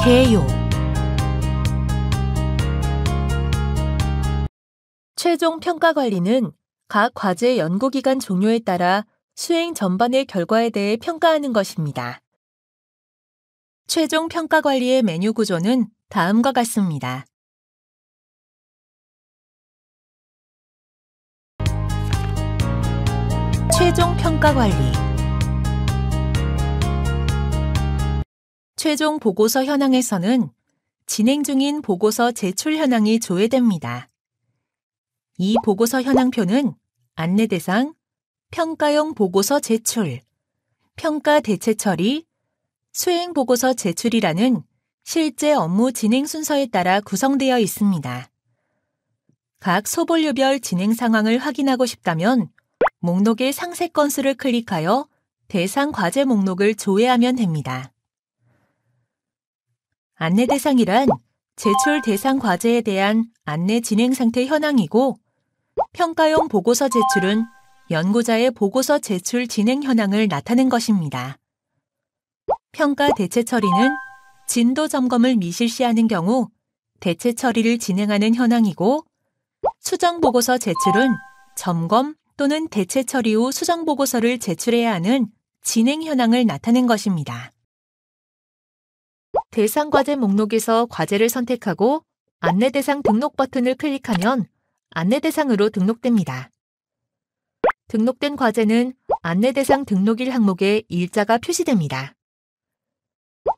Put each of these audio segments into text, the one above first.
개요. 최종 평가 관리는 각 과제 연구기간 종료에 따라 수행 전반의 결과에 대해 평가하는 것입니다. 최종 평가 관리의 메뉴 구조는 다음과 같습니다. 최종 평가 관리. 최종 보고서 현황에서는 진행 중인 보고서 제출 현황이 조회됩니다. 이 보고서 현황표는 안내 대상, 평가용 보고서 제출, 평가 대체 처리, 수행 보고서 제출이라는 실제 업무 진행 순서에 따라 구성되어 있습니다. 각 소본류별 진행 상황을 확인하고 싶다면 목록의 상세 건수를 클릭하여 대상 과제 목록을 조회하면 됩니다. 안내 대상이란 제출 대상 과제에 대한 안내 진행 상태 현황이고, 평가용 보고서 제출은 연구자의 보고서 제출 진행 현황을 나타낸 것입니다. 평가 대체 처리는 진도 점검을 미실시하는 경우 대체 처리를 진행하는 현황이고, 수정 보고서 제출은 점검 또는 대체 처리 후 수정 보고서를 제출해야 하는 진행 현황을 나타낸 것입니다. 대상 과제 목록에서 과제를 선택하고 안내 대상 등록 버튼을 클릭하면 안내 대상으로 등록됩니다. 등록된 과제는 안내 대상 등록일 항목에 일자가 표시됩니다.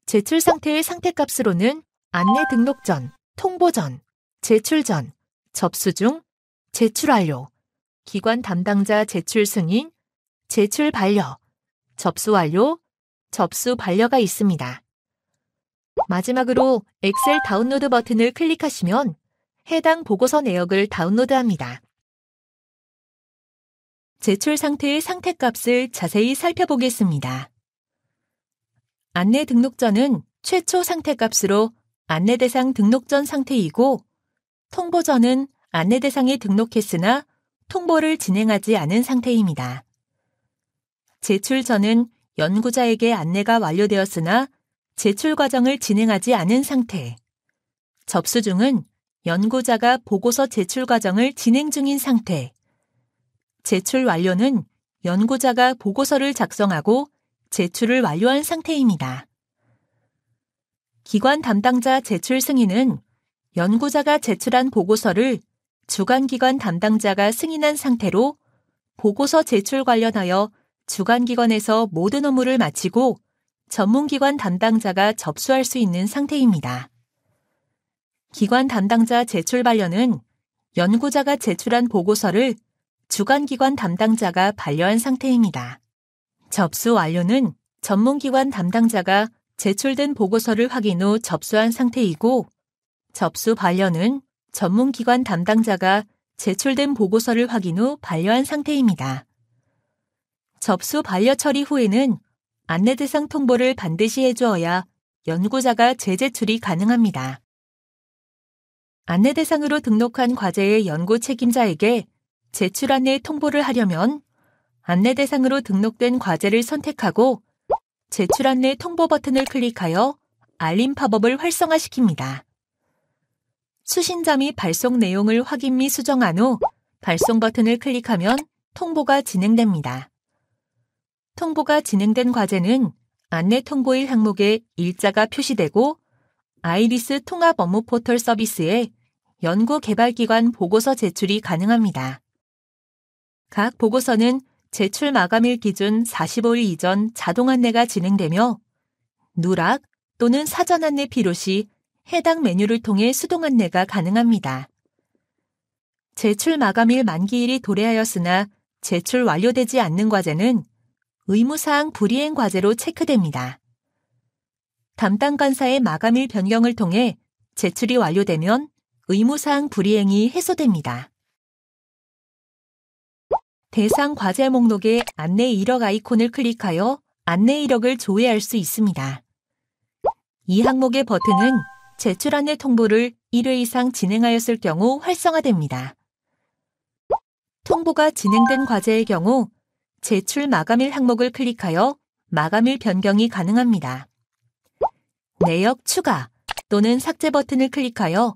제출 상태의 상태값으로는 안내 등록 전, 통보 전, 제출 전, 접수 중, 제출 완료, 기관 담당자 제출 승인, 제출 반려, 접수 완료, 접수 반려가 있습니다. 마지막으로 엑셀 다운로드 버튼을 클릭하시면 해당 보고서 내역을 다운로드합니다. 제출 상태의 상태값을 자세히 살펴보겠습니다. 안내 등록 전은 최초 상태값으로 안내 대상 등록 전 상태이고, 통보 전은 안내 대상에 등록했으나 통보를 진행하지 않은 상태입니다. 제출 전은 연구자에게 안내가 완료되었으나 제출 과정을 진행하지 않은 상태. 접수 중은 연구자가 보고서 제출 과정을 진행 중인 상태. 제출 완료는 연구자가 보고서를 작성하고 제출을 완료한 상태입니다. 기관 담당자 제출 승인은 연구자가 제출한 보고서를 주관기관 담당자가 승인한 상태로 보고서 제출 관련하여 주관기관에서 모든 업무를 마치고 전문기관 담당자가 접수할 수 있는 상태입니다. 기관 담당자 제출 반려는 연구자가 제출한 보고서를 주관기관 담당자가 반려한 상태입니다. 접수 완료는 전문기관 담당자가 제출된 보고서를 확인 후 접수한 상태이고, 접수 반려는 전문기관 담당자가 제출된 보고서를 확인 후 반려한 상태입니다. 접수 반려 처리 후에는 안내 대상 통보를 반드시 해주어야 연구자가 재제출이 가능합니다. 안내 대상으로 등록한 과제의 연구 책임자에게 제출 안내 통보를 하려면 안내 대상으로 등록된 과제를 선택하고 제출 안내 통보 버튼을 클릭하여 알림 팝업을 활성화시킵니다. 수신자 및 발송 내용을 확인 및 수정한 후 발송 버튼을 클릭하면 통보가 진행됩니다. 통보가 진행된 과제는 안내 통보일 항목에 일자가 표시되고 아이리스 통합 업무 포털 서비스에 연구개발기관 보고서 제출이 가능합니다. 각 보고서는 제출 마감일 기준 45일 이전 자동 안내가 진행되며 누락 또는 사전 안내 필요시 해당 메뉴를 통해 수동 안내가 가능합니다. 제출 마감일 만기일이 도래하였으나 제출 완료되지 않는 과제는 의무사항 불이행 과제로 체크됩니다. 담당 관사의 마감일 변경을 통해 제출이 완료되면 의무사항 불이행이 해소됩니다. 대상 과제 목록에 안내 이력 아이콘을 클릭하여 안내 이력을 조회할 수 있습니다. 이 항목의 버튼은 제출 안내 통보를 1회 이상 진행하였을 경우 활성화됩니다. 통보가 진행된 과제의 경우 제출 마감일 항목을 클릭하여 마감일 변경이 가능합니다. 내역 추가 또는 삭제 버튼을 클릭하여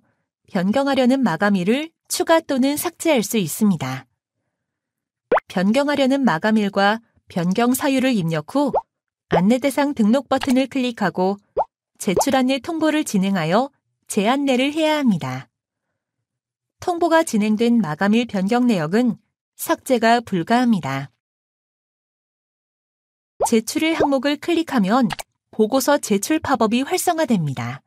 변경하려는 마감일을 추가 또는 삭제할 수 있습니다. 변경하려는 마감일과 변경 사유를 입력 후 안내 대상 등록 버튼을 클릭하고 제출 안내 통보를 진행하여 재안내를 해야 합니다. 통보가 진행된 마감일 변경 내역은 삭제가 불가합니다. 제출일 항목을 클릭하면 보고서 제출 팝업이 활성화됩니다.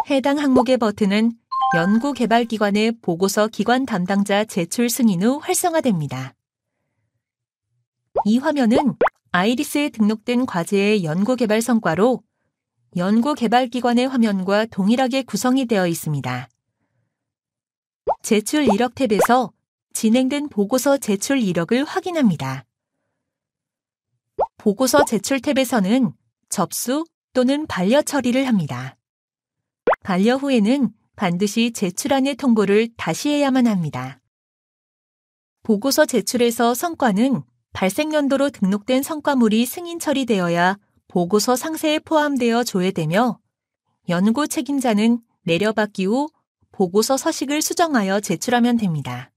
해당 항목의 버튼은 연구개발기관의 보고서 기관 담당자 제출 승인 후 활성화됩니다. 이 화면은 아이리스에 등록된 과제의 연구개발 성과로 연구개발기관의 화면과 동일하게 구성이 되어 있습니다. 제출 이력 탭에서 진행된 보고서 제출 이력을 확인합니다. 보고서 제출 탭에서는 접수 또는 반려 처리를 합니다. 반려 후에는 반드시 제출 안내 통보를 다시 해야만 합니다. 보고서 제출에서 성과는 발생연도로 등록된 성과물이 승인 처리되어야 보고서 상세에 포함되어 조회되며 연구 책임자는 내려받기 후 보고서 서식을 수정하여 제출하면 됩니다.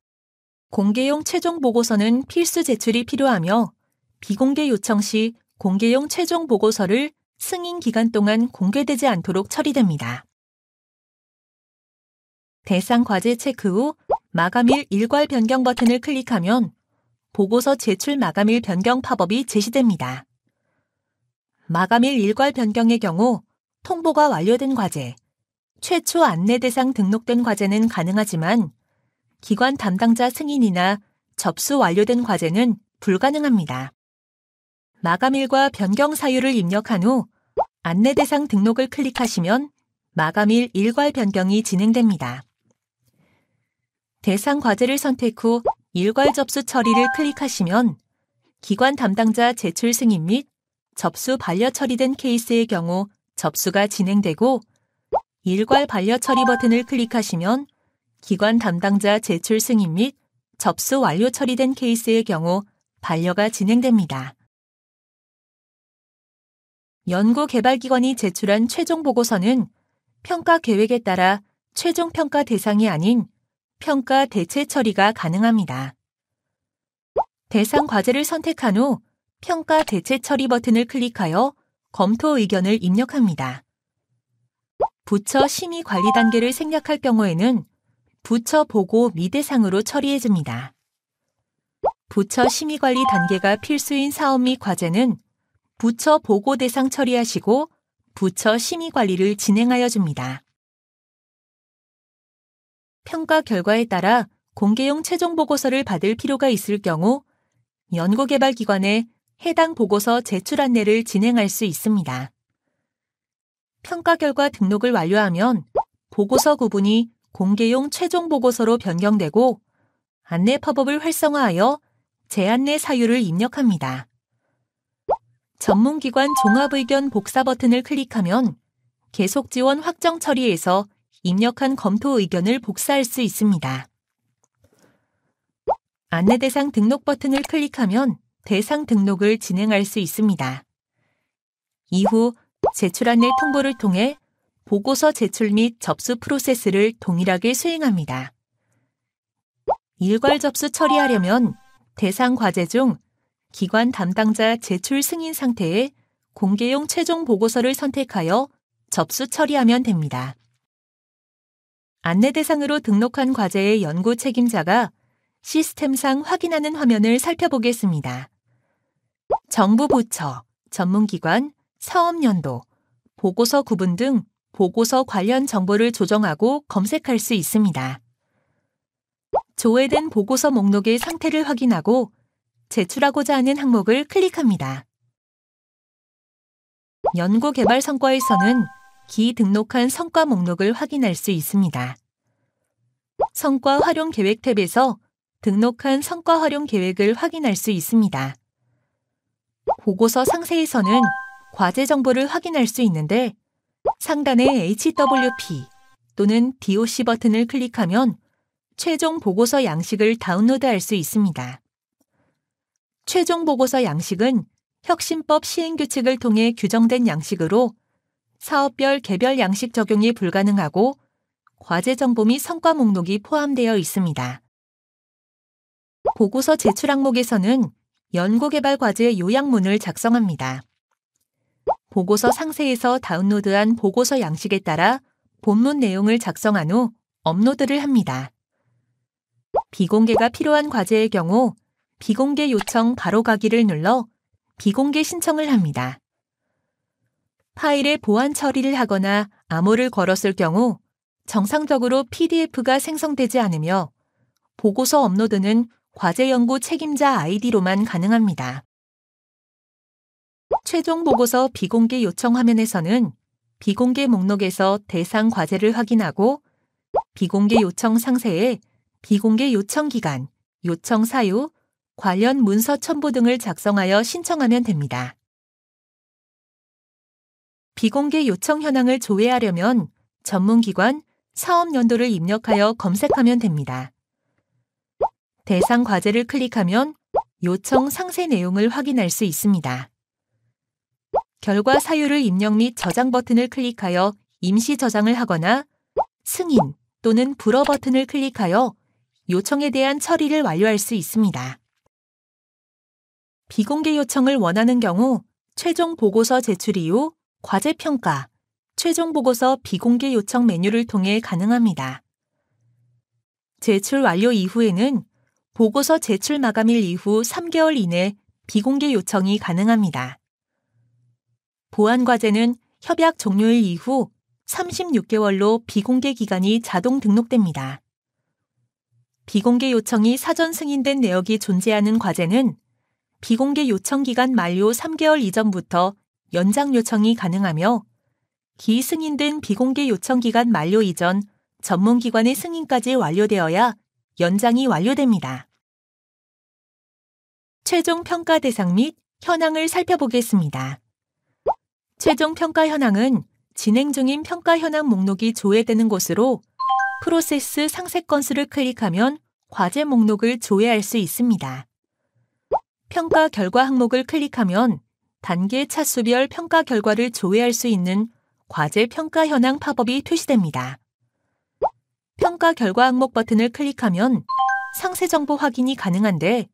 공개용 최종 보고서는 필수 제출이 필요하며 비공개 요청 시 공개용 최종 보고서를 승인 기간 동안 공개되지 않도록 처리됩니다. 대상 과제 체크 후 마감일 일괄 변경 버튼을 클릭하면 보고서 제출 마감일 변경 팝업이 제시됩니다. 마감일 일괄 변경의 경우 통보가 완료된 과제, 최초 안내 대상 등록된 과제는 가능하지만 기관 담당자 승인이나 접수 완료된 과제는 불가능합니다. 마감일과 변경 사유를 입력한 후 안내 대상 등록을 클릭하시면 마감일 일괄 변경이 진행됩니다. 대상 과제를 선택 후 일괄 접수 처리를 클릭하시면 기관 담당자 제출 승인 및 접수 반려 처리된 케이스의 경우 접수가 진행되고 일괄 반려 처리 버튼을 클릭하시면 기관 담당자 제출 승인 및 접수 완료 처리된 케이스의 경우 반려가 진행됩니다. 연구개발기관이 제출한 최종 보고서는 평가 계획에 따라 최종 평가 대상이 아닌 평가 대체 처리가 가능합니다. 대상 과제를 선택한 후 평가 대체 처리 버튼을 클릭하여 검토 의견을 입력합니다. 부처 심의 관리 단계를 생략할 경우에는 부처 보고 미대상으로 처리해줍니다. 부처 심의 관리 단계가 필수인 사업 및 과제는 부처 보고 대상 처리하시고 부처 심의 관리를 진행하여 줍니다. 평가 결과에 따라 공개용 최종 보고서를 받을 필요가 있을 경우 연구개발기관에 해당 보고서 제출 안내를 진행할 수 있습니다. 평가 결과 등록을 완료하면 보고서 구분이 공개용 최종 보고서로 변경되고 안내 팝업을 활성화하여 재안내 사유를 입력합니다. 전문기관 종합의견 복사 버튼을 클릭하면 계속 지원 확정 처리에서 입력한 검토 의견을 복사할 수 있습니다. 안내 대상 등록 버튼을 클릭하면 대상 등록을 진행할 수 있습니다. 이후 제출 안내 통보를 통해 보고서 제출 및 접수 프로세스를 동일하게 수행합니다. 일괄 접수 처리하려면 대상 과제 중 기관 담당자 제출 승인 상태에 공개용 최종 보고서를 선택하여 접수 처리하면 됩니다. 안내 대상으로 등록한 과제의 연구 책임자가 시스템상 확인하는 화면을 살펴보겠습니다. 정부 부처, 전문기관, 사업연도, 보고서 구분 등 보고서 관련 정보를 조정하고 검색할 수 있습니다. 조회된 보고서 목록의 상태를 확인하고 제출하고자 하는 항목을 클릭합니다. 연구개발 성과에서는 기등록한 성과 목록을 확인할 수 있습니다. 성과 활용 계획 탭에서 등록한 성과 활용 계획을 확인할 수 있습니다. 보고서 상세에서는 과제 정보를 확인할 수 있는데 상단의 HWP 또는 DOC 버튼을 클릭하면 최종 보고서 양식을 다운로드할 수 있습니다. 최종 보고서 양식은 혁신법 시행규칙을 통해 규정된 양식으로 사업별 개별 양식 적용이 불가능하고 과제 정보 및 성과 목록이 포함되어 있습니다. 보고서 제출 항목에서는 연구개발 과제 요약문을 작성합니다. 보고서 상세에서 다운로드한 보고서 양식에 따라 본문 내용을 작성한 후 업로드를 합니다. 비공개가 필요한 과제의 경우 비공개 요청 바로 가기를 눌러 비공개 신청을 합니다. 파일에 보안 처리를 하거나 암호를 걸었을 경우 정상적으로 PDF가 생성되지 않으며 보고서 업로드는 과제 연구 책임자 아이디로만 가능합니다. 최종 보고서 비공개 요청 화면에서는 비공개 목록에서 대상 과제를 확인하고 비공개 요청 상세에 비공개 요청 기간, 요청 사유, 관련 문서 첨부 등을 작성하여 신청하면 됩니다. 비공개 요청 현황을 조회하려면 전문기관, 사업연도를 입력하여 검색하면 됩니다. 대상 과제를 클릭하면 요청 상세 내용을 확인할 수 있습니다. 결과 사유를 입력 및 저장 버튼을 클릭하여 임시 저장을 하거나 승인 또는 불어 버튼을 클릭하여 요청에 대한 처리를 완료할 수 있습니다. 비공개 요청을 원하는 경우 최종 보고서 제출 이후 과제 평가, 최종 보고서 비공개 요청 메뉴를 통해 가능합니다. 제출 완료 이후에는 보고서 제출 마감일 이후 3개월 이내 비공개 요청이 가능합니다. 보안 과제는 협약 종료일 이후 36개월로 비공개 기간이 자동 등록됩니다. 비공개 요청이 사전 승인된 내역이 존재하는 과제는 비공개 요청 기간 만료 3개월 이전부터 연장 요청이 가능하며 기승인된 비공개 요청 기간 만료 이전 전문기관의 승인까지 완료되어야 연장이 완료됩니다. 최종 평가 대상 및 현황을 살펴보겠습니다. 최종 평가 현황은 진행 중인 평가 현황 목록이 조회되는 곳으로 프로세스 상세 건수를 클릭하면 과제 목록을 조회할 수 있습니다. 평가 결과 항목을 클릭하면 단계 차수별 평가 결과를 조회할 수 있는 과제 평가 현황 팝업이 표시됩니다. 평가 결과 항목 버튼을 클릭하면 상세 정보 확인이 가능한데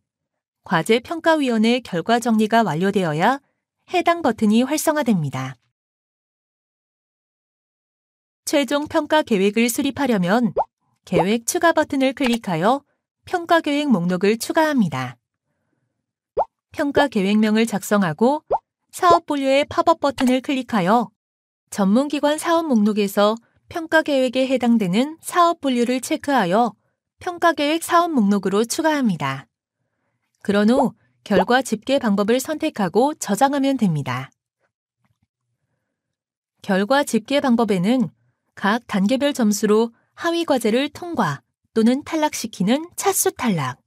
과제 평가위원회 결과 정리가 완료되어야 해당 버튼이 활성화됩니다. 최종 평가 계획을 수립하려면 계획 추가 버튼을 클릭하여 평가 계획 목록을 추가합니다. 평가 계획명을 작성하고 사업 분류의 팝업 버튼을 클릭하여 전문기관 사업 목록에서 평가 계획에 해당되는 사업 분류를 체크하여 평가 계획 사업 목록으로 추가합니다. 그런 후 결과 집계 방법을 선택하고 저장하면 됩니다. 결과 집계 방법에는 각 단계별 점수로 하위 과제를 통과 또는 탈락시키는 차수 탈락,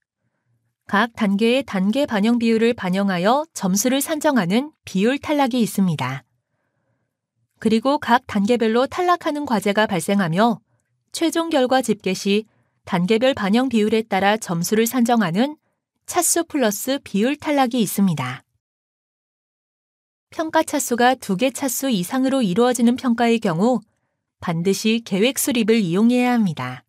각 단계의 단계 반영 비율을 반영하여 점수를 산정하는 비율 탈락이 있습니다. 그리고 각 단계별로 탈락하는 과제가 발생하며 최종 결과 집계 시 단계별 반영 비율에 따라 점수를 산정하는 차수 플러스 비율 탈락이 있습니다. 평가 차수가 2개 차수 이상으로 이루어지는 평가의 경우 반드시 계획 수립을 이용해야 합니다.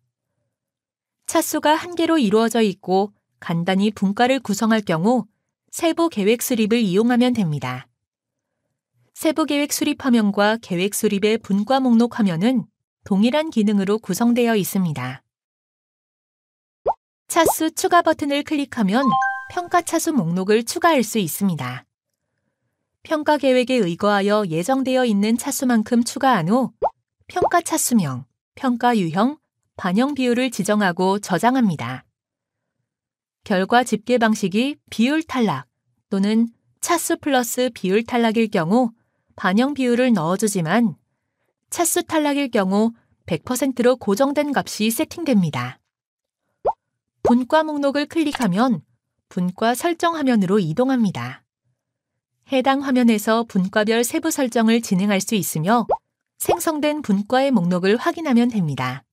차수가 1개로 이루어져 있고 간단히 분과를 구성할 경우 세부 계획 수립을 이용하면 됩니다. 세부 계획 수립 화면과 계획 수립의 분과 목록 화면은 동일한 기능으로 구성되어 있습니다. 차수 추가 버튼을 클릭하면 평가 차수 목록을 추가할 수 있습니다. 평가 계획에 의거하여 예정되어 있는 차수만큼 추가한 후 평가 차수명, 평가 유형, 반영 비율을 지정하고 저장합니다. 결과 집계 방식이 비율 탈락 또는 차수 플러스 비율 탈락일 경우 반영 비율을 넣어주지만 차수 탈락일 경우 100%로 고정된 값이 세팅됩니다. 분과 목록을 클릭하면 분과 설정 화면으로 이동합니다. 해당 화면에서 분과별 세부 설정을 진행할 수 있으며 생성된 분과의 목록을 확인하면 됩니다.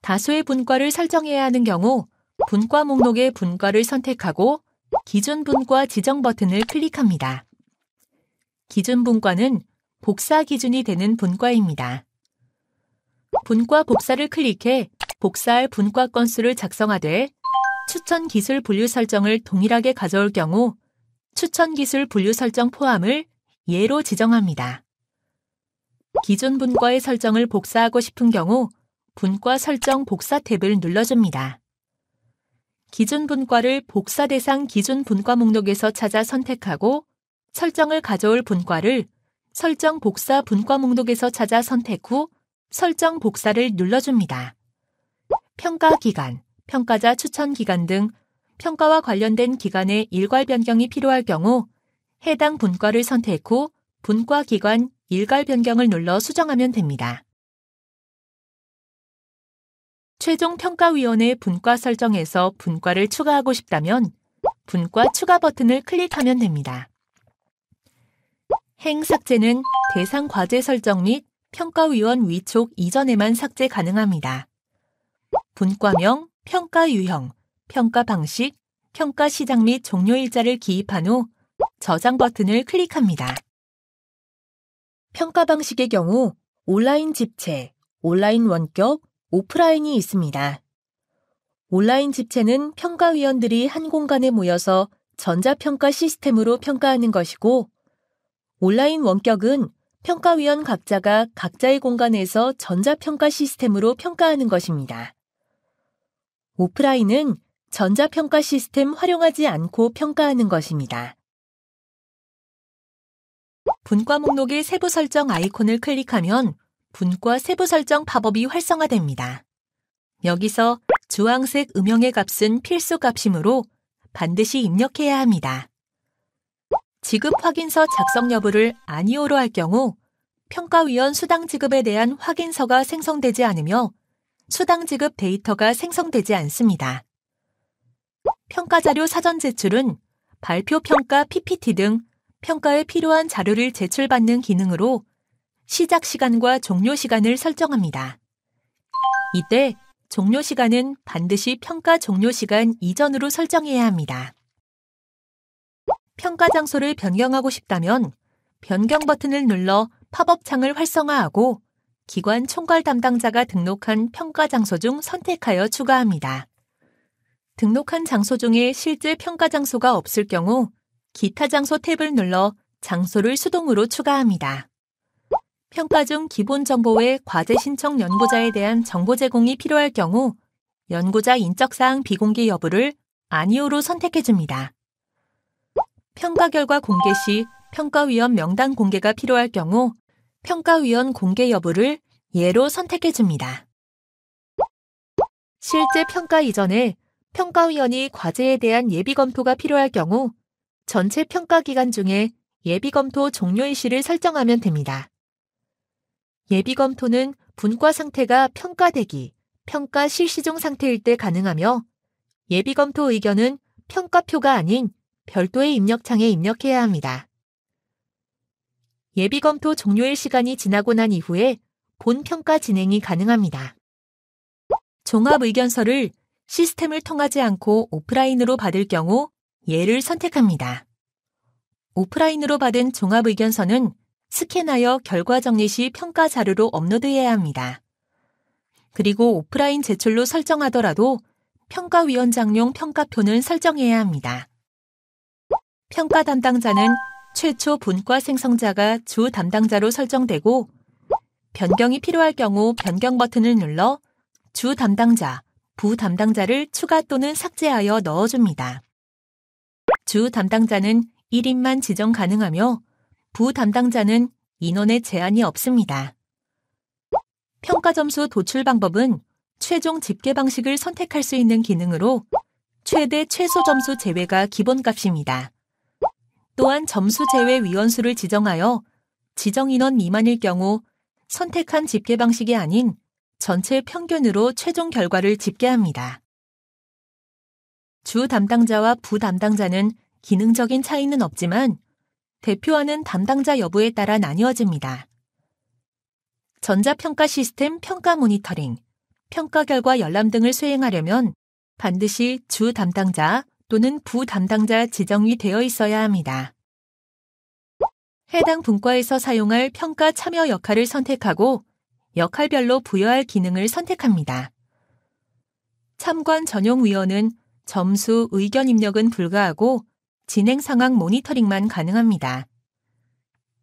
다수의 분과를 설정해야 하는 경우 분과 목록의 분과를 선택하고 기준 분과 지정 버튼을 클릭합니다. 기준 분과는 복사 기준이 되는 분과입니다. 분과 복사를 클릭해 복사할 분과 건수를 작성하되 추천 기술 분류 설정을 동일하게 가져올 경우 추천 기술 분류 설정 포함을 예로 지정합니다. 기존 분과의 설정을 복사하고 싶은 경우 분과 설정 복사 탭을 눌러줍니다. 기존 분과를 복사 대상 기존 분과 목록에서 찾아 선택하고 설정을 가져올 분과를 설정 복사 분과 목록에서 찾아 선택 후 설정 복사를 눌러줍니다. 평가 기간, 평가자 추천 기간 등 평가와 관련된 기간의 일괄 변경이 필요할 경우 해당 분과를 선택 후 분과 기간 일괄 변경을 눌러 수정하면 됩니다. 최종평가위원회 분과 설정에서 분과를 추가하고 싶다면 분과 추가 버튼을 클릭하면 됩니다. 행 삭제는 대상 과제 설정 및 평가위원 위촉 이전에만 삭제 가능합니다. 분과명, 평가 유형, 평가 방식, 평가 시작 및 종료일자를 기입한 후 저장 버튼을 클릭합니다. 평가 방식의 경우 온라인 집체, 온라인 원격, 오프라인이 있습니다. 온라인 집체는 평가위원들이 한 공간에 모여서 전자평가 시스템으로 평가하는 것이고 온라인 원격은 평가위원 각자가 각자의 공간에서 전자평가 시스템으로 평가하는 것입니다. 오프라인은 전자평가 시스템 활용하지 않고 평가하는 것입니다. 분과 목록의 세부 설정 아이콘을 클릭하면 분과 세부 설정 팝업이 활성화됩니다. 여기서 주황색 음영의 값은 필수 값이므로 반드시 입력해야 합니다. 지급 확인서 작성 여부를 아니오로 할 경우 평가위원 수당 지급에 대한 확인서가 생성되지 않으며 수당 지급 데이터가 생성되지 않습니다. 평가자료 사전 제출은 발표 평가 PPT 등 평가에 필요한 자료를 제출받는 기능으로 시작 시간과 종료 시간을 설정합니다. 이때 종료 시간은 반드시 평가 종료 시간 이전으로 설정해야 합니다. 평가 장소를 변경하고 싶다면 변경 버튼을 눌러 팝업 창을 활성화하고 기관 총괄 담당자가 등록한 평가 장소 중 선택하여 추가합니다. 등록한 장소 중에 실제 평가 장소가 없을 경우 기타 장소 탭을 눌러 장소를 수동으로 추가합니다. 평가 중 기본 정보 외 과제 신청 연구자에 대한 정보 제공이 필요할 경우 연구자 인적사항 비공개 여부를 아니오로 선택해줍니다. 평가 결과 공개 시 평가위원 명단 공개가 필요할 경우 평가위원 공개 여부를 예로 선택해줍니다. 실제 평가 이전에 평가위원이 과제에 대한 예비검토가 필요할 경우 전체 평가 기간 중에 예비검토 종료일시를 설정하면 됩니다. 예비검토는 분과 상태가 평가 대기, 평가 실시 중 상태일 때 가능하며 예비검토 의견은 평가표가 아닌 별도의 입력창에 입력해야 합니다. 예비검토 종료일 시간이 지나고 난 이후에 본평가 진행이 가능합니다. 종합의견서를 시스템을 통하지 않고 오프라인으로 받을 경우 예를 선택합니다. 오프라인으로 받은 종합의견서는 스캔하여 결과 정리 시 평가 자료로 업로드해야 합니다. 그리고 오프라인 제출로 설정하더라도 평가위원장용 평가표는 설정해야 합니다. 평가 담당자는 최초 분과 생성자가 주 담당자로 설정되고 변경이 필요할 경우 변경 버튼을 눌러 주 담당자, 부 담당자를 추가 또는 삭제하여 넣어줍니다. 주 담당자는 1인만 지정 가능하며 부 담당자는 인원에 제한이 없습니다. 평가 점수 도출 방법은 최종 집계 방식을 선택할 수 있는 기능으로 최대 최소 점수 제외가 기본값입니다. 또한 점수 제외 위원수를 지정하여 지정 인원 미만일 경우 선택한 집계 방식이 아닌 전체 평균으로 최종 결과를 집계합니다. 주 담당자와 부 담당자는 기능적인 차이는 없지만 대표하는 담당자 여부에 따라 나뉘어집니다. 전자평가 시스템 평가 모니터링, 평가 결과 열람 등을 수행하려면 반드시 주 담당자 또는 부담당자 지정이 되어 있어야 합니다. 해당 분과에서 사용할 평가 참여 역할을 선택하고 역할별로 부여할 기능을 선택합니다. 참관 전용위원은 점수, 의견 입력은 불가하고 진행 상황 모니터링만 가능합니다.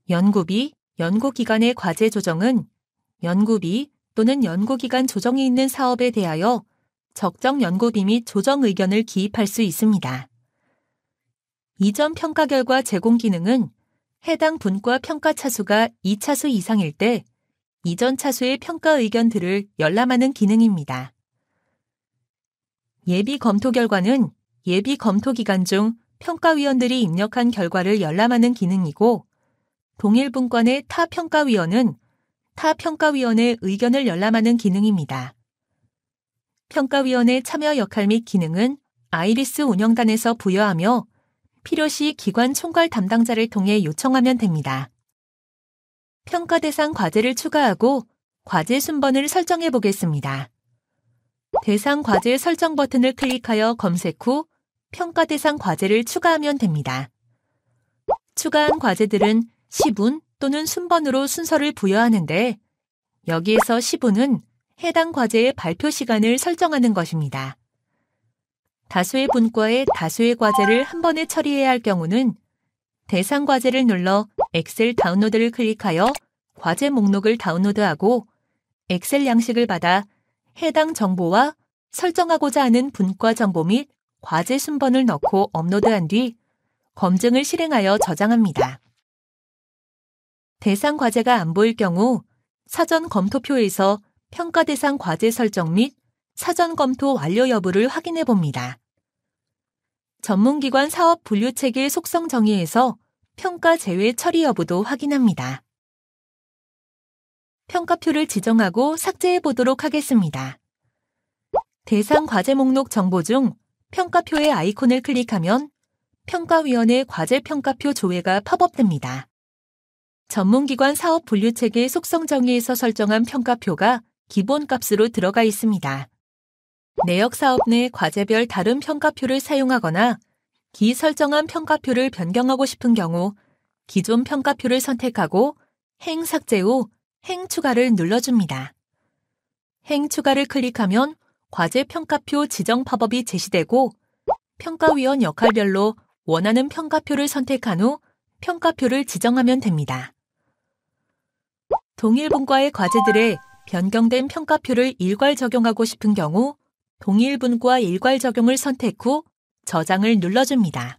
연구비, 연구기관의 과제 조정은 연구비 또는 연구기간 조정이 있는 사업에 대하여 적정 연구비 및 조정 의견을 기입할 수 있습니다. 이전 평가 결과 제공 기능은 해당 분과 평가 차수가 2차수 이상일 때 이전 차수의 평가 의견들을 열람하는 기능입니다. 예비 검토 결과는 예비 검토 기간 중 평가위원들이 입력한 결과를 열람하는 기능이고, 동일 분과의 타 평가위원은 타 평가위원의 의견을 열람하는 기능입니다. 평가위원의 참여 역할 및 기능은 아이리스 운영단에서 부여하며 필요시 기관 총괄 담당자를 통해 요청하면 됩니다. 평가 대상 과제를 추가하고 과제 순번을 설정해 보겠습니다. 대상 과제 설정 버튼을 클릭하여 검색 후 평가 대상 과제를 추가하면 됩니다. 추가한 과제들은 시분 또는 순번으로 순서를 부여하는데, 여기에서 시분은 해당 과제의 발표 시간을 설정하는 것입니다. 다수의 분과에 다수의 과제를 한 번에 처리해야 할 경우는 대상 과제를 눌러 엑셀 다운로드를 클릭하여 과제 목록을 다운로드하고 엑셀 양식을 받아 해당 정보와 설정하고자 하는 분과 정보 및 과제 순번을 넣고 업로드한 뒤 검증을 실행하여 저장합니다. 대상 과제가 안 보일 경우 사전 검토표에서 평가 대상 과제 설정 및 사전 검토 완료 여부를 확인해 봅니다. 전문기관 사업 분류 체계 속성 정의에서 평가 제외 처리 여부도 확인합니다. 평가표를 지정하고 삭제해 보도록 하겠습니다. 대상 과제 목록 정보 중 평가표의 아이콘을 클릭하면 평가위원회 과제 평가표 조회가 팝업됩니다. 전문기관 사업 분류체계 속성 정의에서 설정한 평가표가 기본값으로 들어가 있습니다. 내역 사업 내 과제별 다른 평가표를 사용하거나 기설정한 평가표를 변경하고 싶은 경우 기존 평가표를 선택하고 행 삭제 후 행 추가를 눌러줍니다. 행 추가를 클릭하면 과제 평가표 지정 팝업이 제시되고 평가위원 역할별로 원하는 평가표를 선택한 후 평가표를 지정하면 됩니다. 동일 분과의 과제들에 변경된 평가표를 일괄 적용하고 싶은 경우 동일 분과 일괄 적용을 선택 후 저장을 눌러줍니다.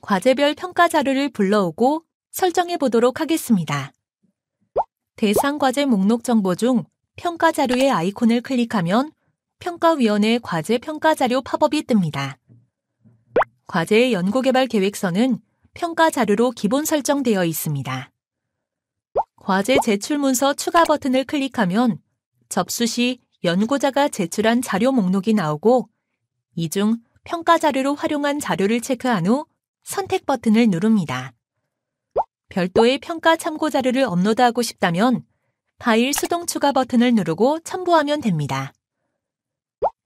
과제별 평가 자료를 불러오고 설정해 보도록 하겠습니다. 대상 과제 목록 정보 중 평가 자료의 아이콘을 클릭하면 평가위원회 과제 평가 자료 팝업이 뜹니다. 과제의 연구개발 계획서는 평가 자료로 기본 설정되어 있습니다. 과제 제출 문서 추가 버튼을 클릭하면 접수 시 연구자가 제출한 자료 목록이 나오고, 이 중 평가 자료로 활용한 자료를 체크한 후 선택 버튼을 누릅니다. 별도의 평가 참고 자료를 업로드하고 싶다면 파일 수동 추가 버튼을 누르고 첨부하면 됩니다.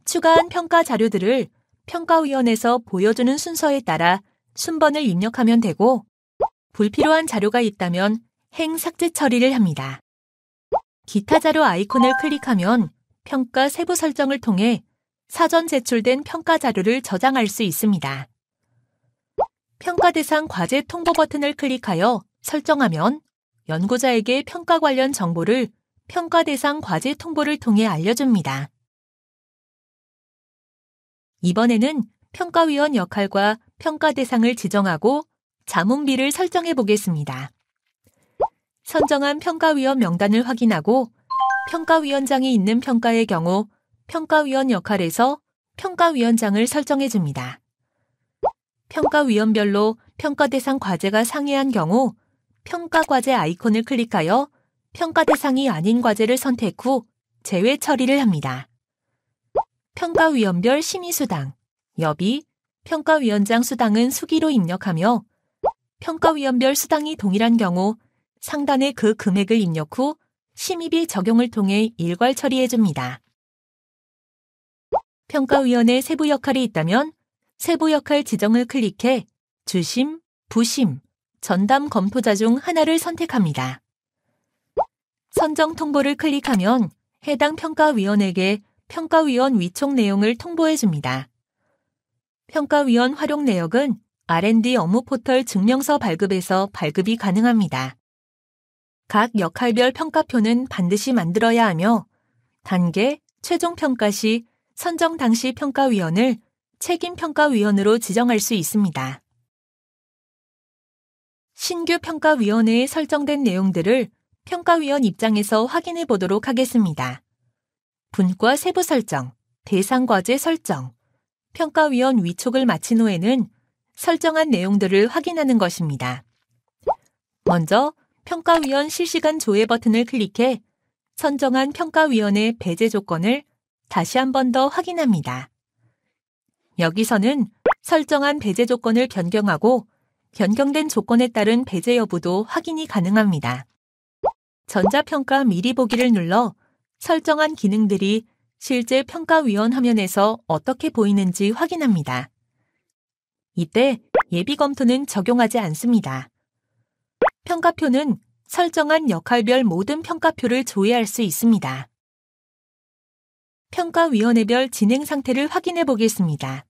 추가한 평가 자료들을 평가위원회에서 보여주는 순서에 따라 순번을 입력하면 되고, 불필요한 자료가 있다면 행 삭제 처리를 합니다. 기타 자료 아이콘을 클릭하면 평가 세부 설정을 통해 사전 제출된 평가 자료를 저장할 수 있습니다. 평가 대상 과제 통보 버튼을 클릭하여 설정하면 연구자에게 평가 관련 정보를 평가 대상 과제 통보를 통해 알려줍니다. 이번에는 평가위원 역할과 평가 대상을 지정하고 자문비를 설정해 보겠습니다. 선정한 평가위원 명단을 확인하고 평가위원장이 있는 평가의 경우 평가위원 역할에서 평가위원장을 설정해 줍니다. 평가위원별로 평가 대상 과제가 상이한 경우 평가 과제 아이콘을 클릭하여 평가 대상이 아닌 과제를 선택 후 제외 처리를 합니다. 평가위원별 심의수당, 여비, 평가위원장 수당은 수기로 입력하며 평가위원별 수당이 동일한 경우 상단에 그 금액을 입력 후 심의비 적용을 통해 일괄 처리해줍니다. 평가위원회 세부 역할이 있다면 세부 역할 지정을 클릭해 주심, 부심, 전담 검토자 중 하나를 선택합니다. 선정 통보를 클릭하면 해당 평가위원에게 평가위원 위촉 내용을 통보해줍니다. 평가위원 활용 내역은 R&D 업무 포털 증명서 발급에서 발급이 가능합니다. 각 역할별 평가표는 반드시 만들어야 하며 단계, 최종 평가 시 선정 당시 평가위원을 책임 평가위원으로 지정할 수 있습니다. 신규 평가위원회에 설정된 내용들을 평가위원 입장에서 확인해 보도록 하겠습니다. 분과 세부 설정, 대상 과제 설정, 평가위원 위촉을 마친 후에는 설정한 내용들을 확인하는 것입니다. 먼저 평가위원 실시간 조회 버튼을 클릭해 선정한 평가위원의 배제 조건을 다시 한 번 더 확인합니다. 여기서는 설정한 배제 조건을 변경하고 변경된 조건에 따른 배제 여부도 확인이 가능합니다. 전자평가 미리 보기를 눌러 설정한 기능들이 실제 평가위원 화면에서 어떻게 보이는지 확인합니다. 이때 예비검토는 적용하지 않습니다. 평가표는 설정한 역할별 모든 평가표를 조회할 수 있습니다. 평가위원회별 진행 상태를 확인해 보겠습니다.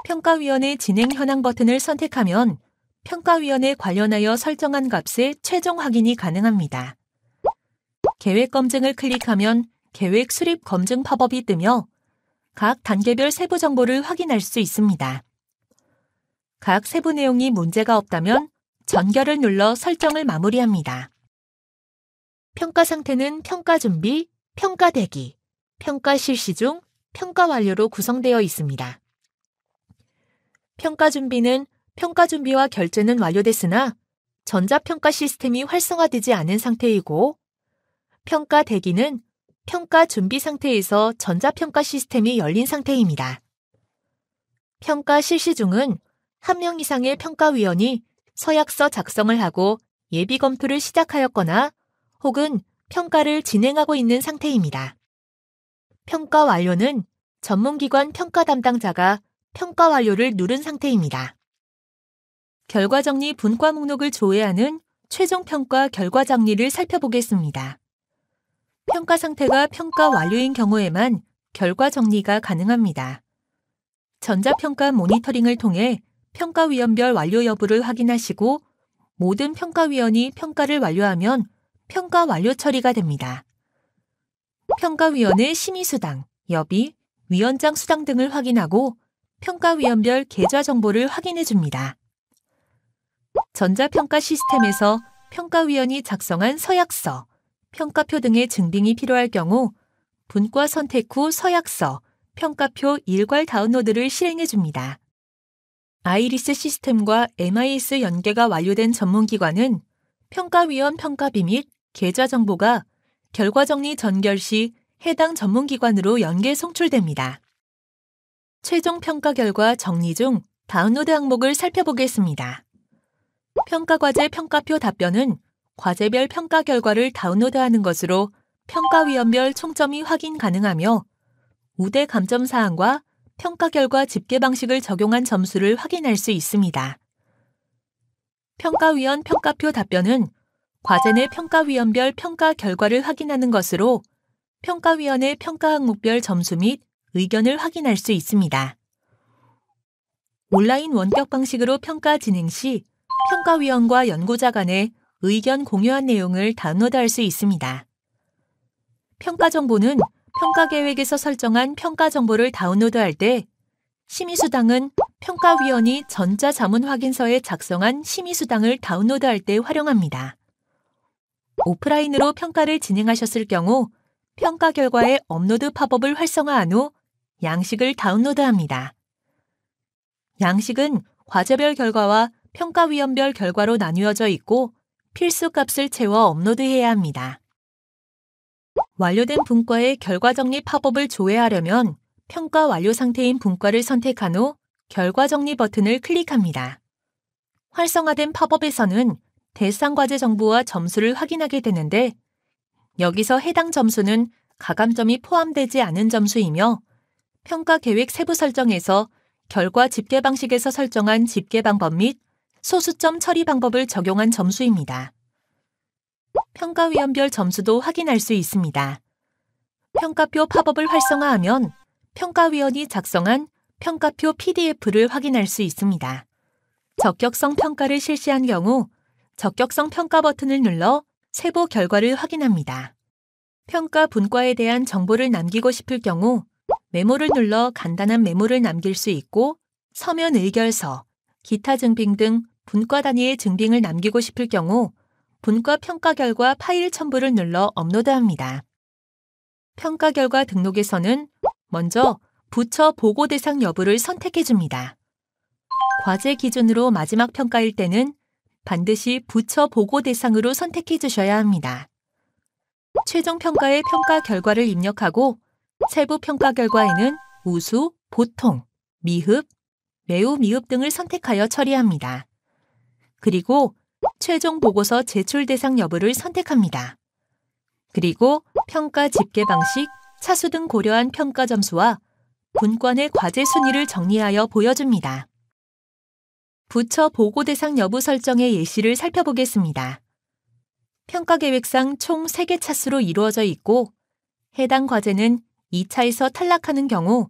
평가위원회 진행 현황 버튼을 선택하면 평가위원회 관련하여 설정한 값의 최종 확인이 가능합니다. 계획 검증을 클릭하면 계획 수립 검증 팝업이 뜨며 각 단계별 세부 정보를 확인할 수 있습니다. 각 세부 내용이 문제가 없다면 전결을 눌러 설정을 마무리합니다. 평가 상태는 평가 준비, 평가 대기, 평가 실시 중, 평가 완료로 구성되어 있습니다. 평가 준비는 평가 준비와 결제는 완료됐으나 전자평가 시스템이 활성화되지 않은 상태이고, 평가 대기는 평가 준비 상태에서 전자평가 시스템이 열린 상태입니다. 평가 실시 중은 1명 이상의 평가위원이 서약서 작성을 하고 예비 검토를 시작하였거나 혹은 평가를 진행하고 있는 상태입니다. 평가 완료는 전문기관 평가 담당자가 평가 완료를 누른 상태입니다. 결과 정리 분과 목록을 조회하는 최종 평가 결과 정리를 살펴보겠습니다. 평가 상태가 평가 완료인 경우에만 결과 정리가 가능합니다. 전자평가 모니터링을 통해 평가위원별 완료 여부를 확인하시고 모든 평가위원이 평가를 완료하면 평가 완료 처리가 됩니다. 평가위원의 심의수당, 여비, 위원장 수당 등을 확인하고 평가위원별 계좌 정보를 확인해 줍니다. 전자평가 시스템에서 평가위원이 작성한 서약서, 평가표 등의 증빙이 필요할 경우 분과 선택 후 서약서, 평가표 일괄 다운로드를 실행해 줍니다. 아이리스 시스템과 MIS 연계가 완료된 전문기관은 평가위원 평가비 및 계좌 정보가 결과 정리 전결 시 해당 전문기관으로 연계 송출됩니다. 최종 평가 결과 정리 중 다운로드 항목을 살펴보겠습니다. 평가과제 평가표 답변은 과제별 평가 결과를 다운로드하는 것으로 평가위원별 총점이 확인 가능하며 우대 감점 사항과 평가 결과 집계 방식을 적용한 점수를 확인할 수 있습니다. 평가위원 평가표 답변은 과제 내 평가위원별 평가 결과를 확인하는 것으로 평가위원의 평가 항목별 점수 및 의견을 확인할 수 있습니다. 온라인 원격 방식으로 평가 진행 시 평가위원과 연구자 간의 의견 공유한 내용을 다운로드할 수 있습니다. 평가 정보는 평가 계획에서 설정한 평가 정보를 다운로드할 때 심의수당은 평가위원이 전자자문 확인서에 작성한 심의수당을 다운로드할 때 활용합니다. 오프라인으로 평가를 진행하셨을 경우 평가 결과의 업로드 팝업을 활성화한 후 양식을 다운로드합니다. 양식은 과제별 결과와 평가위원별 결과로 나뉘어져 있고 필수 값을 채워 업로드해야 합니다. 완료된 분과의 결과 정리 팝업을 조회하려면 평가 완료 상태인 분과를 선택한 후 결과 정리 버튼을 클릭합니다. 활성화된 팝업에서는 대상 과제 정보와 점수를 확인하게 되는데 여기서 해당 점수는 가감점이 포함되지 않은 점수이며 평가 계획 세부 설정에서 결과 집계 방식에서 설정한 집계 방법 및 소수점 처리 방법을 적용한 점수입니다. 평가위원별 점수도 확인할 수 있습니다. 평가표 팝업을 활성화하면 평가위원이 작성한 평가표 PDF를 확인할 수 있습니다. 적격성 평가를 실시한 경우 적격성 평가 버튼을 눌러 세부 결과를 확인합니다. 평가 분과에 대한 정보를 남기고 싶을 경우 메모를 눌러 간단한 메모를 남길 수 있고 서면 의결서, 기타 증빙 등 분과 단위의 증빙을 남기고 싶을 경우 분과 평가 결과 파일 첨부를 눌러 업로드합니다. 평가 결과 등록에서는 먼저 부처 보고 대상 여부를 선택해 줍니다. 과제 기준으로 마지막 평가일 때는 반드시 부처 보고 대상으로 선택해 주셔야 합니다. 최종 평가의 평가 결과를 입력하고 세부 평가 결과에는 우수, 보통, 미흡, 매우 미흡 등을 선택하여 처리합니다. 그리고 최종 보고서 제출 대상 여부를 선택합니다. 그리고 평가 집계 방식, 차수 등 고려한 평가 점수와 분권의 과제 순위를 정리하여 보여줍니다. 부처 보고 대상 여부 설정의 예시를 살펴보겠습니다. 평가 계획상 총 3개 차수로 이루어져 있고 해당 과제는 2차에서 탈락하는 경우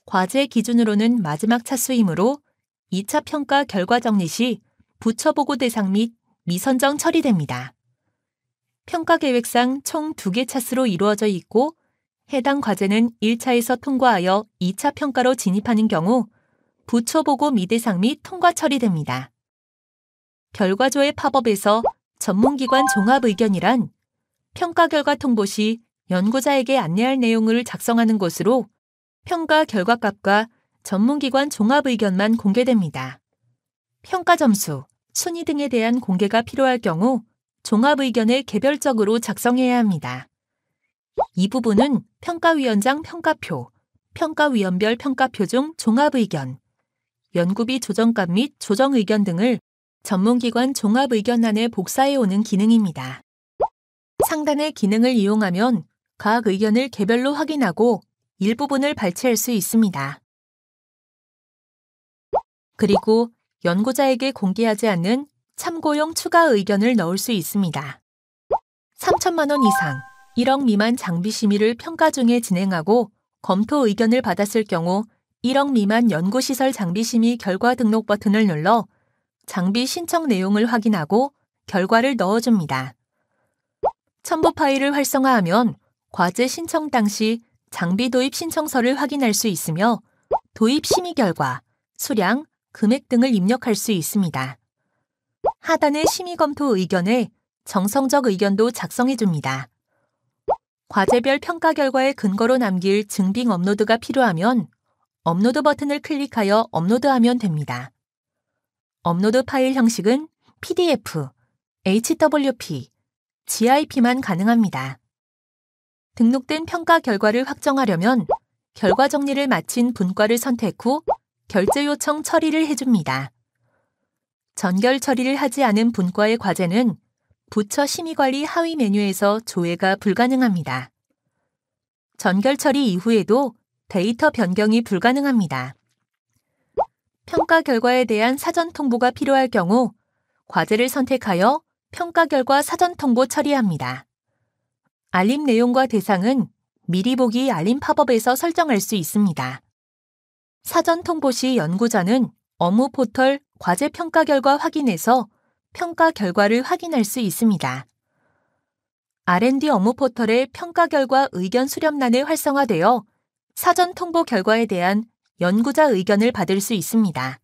과제 기준으로는 마지막 차수이므로 2차 평가 결과 정리 시 부처 보고 대상 및 미선정 처리됩니다. 평가 계획상 총 2개 차수로 이루어져 있고 해당 과제는 1차에서 통과하여 2차 평가로 진입하는 경우 부처 보고 미대상 및 통과 처리됩니다. 결과조의 팝업에서 전문기관 종합 의견이란 평가 결과 통보 시 연구자에게 안내할 내용을 작성하는 곳으로 평가 결과값과 전문기관 종합 의견만 공개됩니다. 평가 점수, 순위 등에 대한 공개가 필요할 경우 종합 의견을 개별적으로 작성해야 합니다. 이 부분은 평가위원장 평가표, 평가위원별 평가표 중 종합 의견, 연구비 조정값 및 조정 의견 등을 전문기관 종합 의견란에 복사해 오는 기능입니다. 상단의 기능을 이용하면 각 의견을 개별로 확인하고 일부분을 발췌할 수 있습니다. 그리고 연구자에게 공개하지 않는 참고용 추가 의견을 넣을 수 있습니다. 3천만 원 이상, 1억 미만 장비 심의를 평가 중에 진행하고 검토 의견을 받았을 경우 1억 미만 연구시설 장비 심의 결과 등록 버튼을 눌러 장비 신청 내용을 확인하고 결과를 넣어줍니다. 첨부 파일을 활성화하면 과제 신청 당시 장비 도입 신청서를 확인할 수 있으며 도입 심의 결과, 수량, 금액 등을 입력할 수 있습니다. 하단의 심의 검토 의견에 정성적 의견도 작성해줍니다. 과제별 평가 결과의 근거로 남길 증빙 업로드가 필요하면 업로드 버튼을 클릭하여 업로드하면 됩니다. 업로드 파일 형식은 PDF, HWP, GIP만 가능합니다. 등록된 평가 결과를 확정하려면 결과 정리를 마친 분과를 선택 후 결제 요청 처리를 해줍니다. 전결 처리를 하지 않은 분과의 과제는 부처 심의관리 하위 메뉴에서 조회가 불가능합니다. 전결 처리 이후에도 데이터 변경이 불가능합니다. 평가 결과에 대한 사전 통보가 필요할 경우 과제를 선택하여 평가 결과 사전 통보 처리합니다. 알림 내용과 대상은 미리 보기 알림 팝업에서 설정할 수 있습니다. 사전 통보 시 연구자는 업무 포털 과제 평가 결과 확인에서 평가 결과를 확인할 수 있습니다. R&D 업무 포털의 평가 결과 의견 수렴란에 활성화되어 사전 통보 결과에 대한 연구자 의견을 받을 수 있습니다.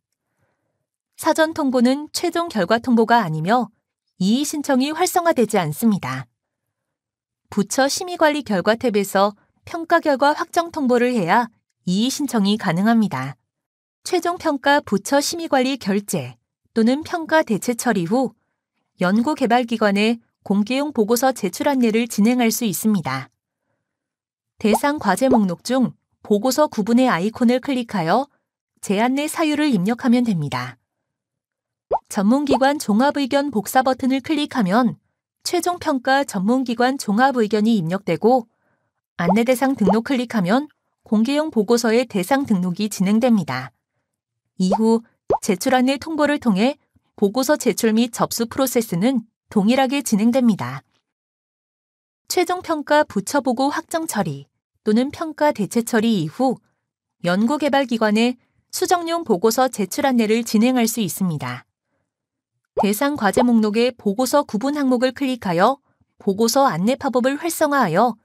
사전 통보는 최종 결과 통보가 아니며 이의 신청이 활성화되지 않습니다. 부처 심의관리 결과 탭에서 평가 결과 확정 통보를 해야 이의 신청이 가능합니다. 최종 평가 부처 심의관리 결재 또는 평가 대체 처리 후 연구개발기관에 공개용 보고서 제출 안내를 진행할 수 있습니다. 대상 과제 목록 중 보고서 구분의 아이콘을 클릭하여 제안내 사유를 입력하면 됩니다. 전문기관 종합의견 복사 버튼을 클릭하면 최종평가 전문기관 종합의견이 입력되고 안내대상 등록 클릭하면 공개용 보고서의 대상 등록이 진행됩니다. 이후 제출 안내 통보를 통해 보고서 제출 및 접수 프로세스는 동일하게 진행됩니다. 최종평가 부처보고 확정 처리 또는 평가 대체 처리 이후 연구개발기관에 수정용 보고서 제출 안내를 진행할 수 있습니다. 대상 과제 목록의 보고서 구분 항목을 클릭하여 보고서 안내 팝업을 활성화하여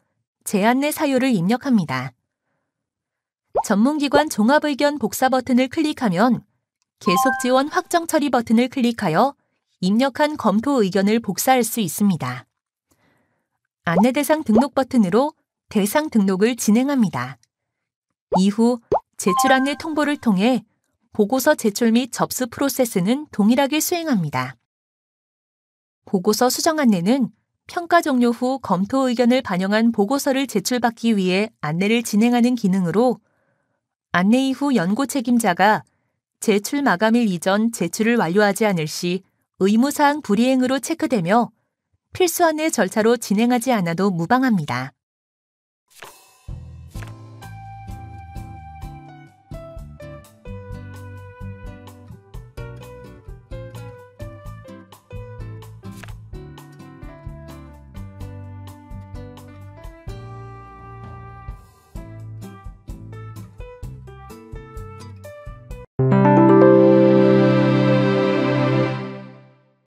재안내 사유를 입력합니다. 전문기관 종합의견 복사 버튼을 클릭하면 계속 지원 확정 처리 버튼을 클릭하여 입력한 검토 의견을 복사할 수 있습니다. 안내대상 등록 버튼으로 대상 등록을 진행합니다. 이후 제출 안내 통보를 통해 보고서 제출 및 접수 프로세스는 동일하게 수행합니다. 보고서 수정 안내는 평가 종료 후 검토 의견을 반영한 보고서를 제출받기 위해 안내를 진행하는 기능으로 안내 이후 연구 책임자가 제출 마감일 이전 제출을 완료하지 않을 시 의무사항 불이행으로 체크되며 필수 안내 절차로 진행하지 않아도 무방합니다.